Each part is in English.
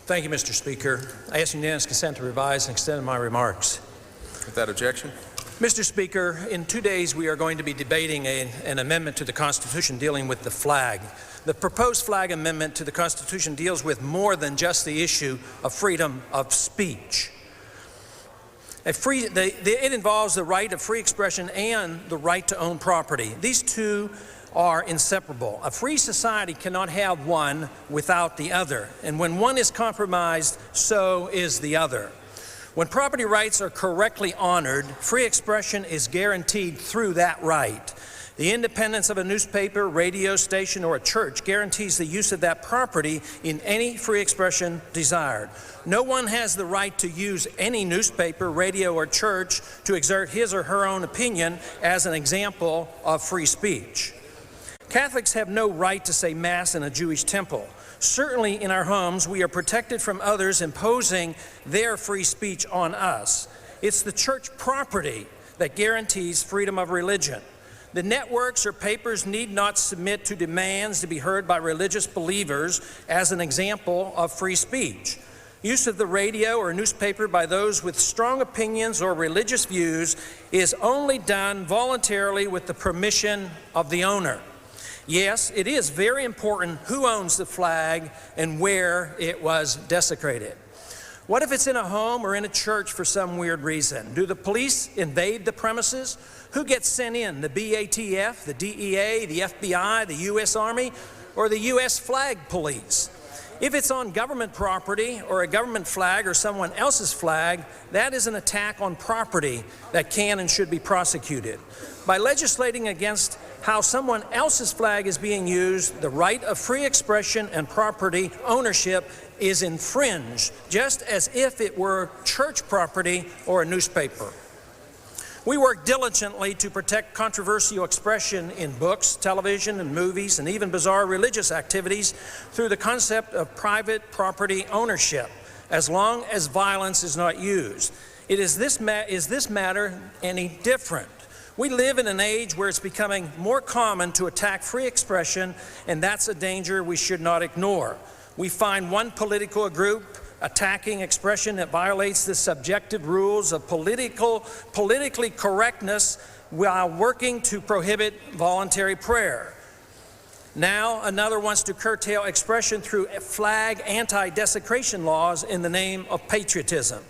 Thank you, Mr. Speaker. I ask unanimous consent to revise and extend my remarks. Without objection. Mr. Speaker, in 2 days we are going to be debating an amendment to the Constitution dealing with the flag. The proposed flag amendment to the Constitution deals with more than just the issue of freedom of speech. It involves the right of free expression and the right to own property. These two are inseparable. A free society cannot have one without the other, and when one is compromised, so is the other. When property rights are correctly honored, free expression is guaranteed through that right. The independence of a newspaper, radio station, or a church guarantees the use of that property in any free expression desired. No one has the right to use any newspaper, radio, or church to exert his or her own opinion as an example of free speech. Catholics have no right to say Mass in a Jewish temple. Certainly in our homes, we are protected from others imposing their free speech on us. It's the church property that guarantees freedom of religion. The networks or papers need not submit to demands to be heard by religious believers as an example of free speech. Use of the radio or newspaper by those with strong opinions or religious views is only done voluntarily with the permission of the owner. Yes, it is very important who owns the flag and where it was desecrated. What if it's in a home or in a church for some weird reason? Do the police invade the premises? Who gets sent in? The BATF, the DEA, the FBI, the U.S. Army, or the U.S. Flag Police? If it's on government property or a government flag or someone else's flag, that is an attack on property that can and should be prosecuted. By legislating against how someone else's flag is being used, the right of free expression and property ownership is infringed, just as if it were church property or a newspaper. We work diligently to protect controversial expression in books, television, and movies, and even bizarre religious activities through the concept of private property ownership, as long as violence is not used. Is this matter any different? We live in an age where it's becoming more common to attack free expression, and that's a danger we should not ignore. We find one political group attacking expression that violates the subjective rules of politically correctness while working to prohibit voluntary prayer. Now another wants to curtail expression through flag anti-desecration laws in the name of patriotism.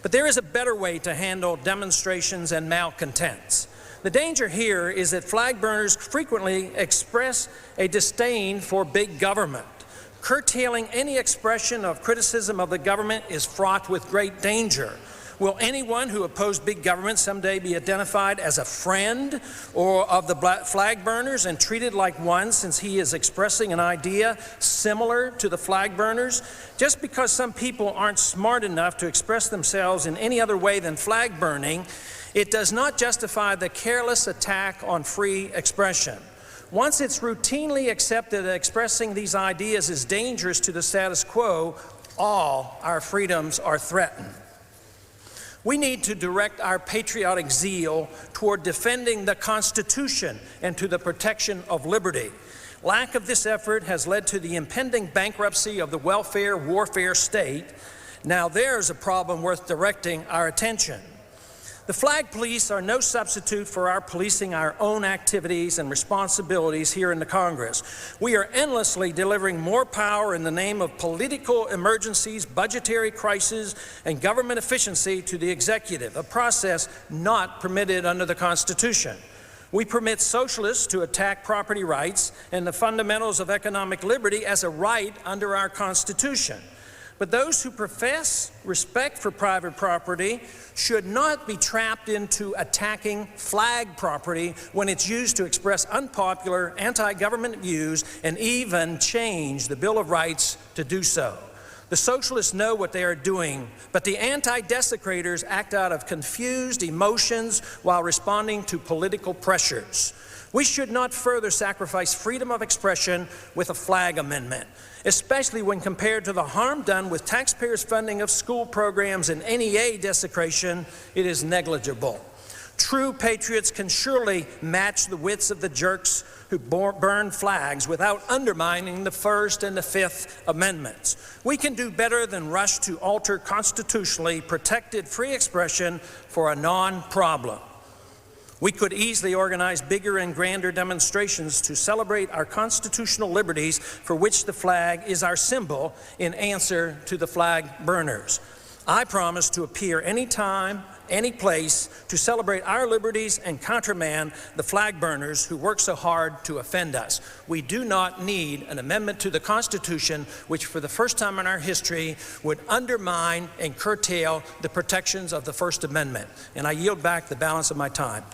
But there is a better way to handle demonstrations and malcontents. The danger here is that flag burners frequently express a disdain for big government. Curtailing any expression of criticism of the government is fraught with great danger. Will anyone who opposed big government someday be identified as a friend or of the flag burners and treated like one since he is expressing an idea similar to the flag burners? Just because some people aren't smart enough to express themselves in any other way than flag burning, it does not justify the careless attack on free expression. Once it's routinely accepted that expressing these ideas is dangerous to the status quo, all our freedoms are threatened. We need to direct our patriotic zeal toward defending the Constitution and to the protection of liberty. Lack of this effort has led to the impending bankruptcy of the welfare warfare state. Now there's a problem worth directing our attention. The flag police are no substitute for our policing our own activities and responsibilities here in the Congress. We are endlessly delivering more power in the name of political emergencies, budgetary crises, and government efficiency to the executive, a process not permitted under the Constitution. We permit socialists to attack property rights and the fundamentals of economic liberty as a right under our Constitution. But those who profess respect for private property should not be trapped into attacking flag property when it's used to express unpopular anti-government views and even change the Bill of Rights to do so. The socialists know what they are doing, but the anti-desecrators act out of confused emotions while responding to political pressures. We should not further sacrifice freedom of expression with a flag amendment, especially when compared to the harm done with taxpayers' funding of school programs and NEA desecration. It is negligible. True patriots can surely match the wits of the jerks who burn flags without undermining the First and the Fifth Amendments. We can do better than rush to alter constitutionally protected free expression for a non-problem. We could easily organize bigger and grander demonstrations to celebrate our constitutional liberties for which the flag is our symbol in answer to the flag burners. I promise to appear anytime, any place to celebrate our liberties and countermand the flag burners who work so hard to offend us. We do not need an amendment to the Constitution which for the first time in our history would undermine and curtail the protections of the First Amendment. And I yield back the balance of my time.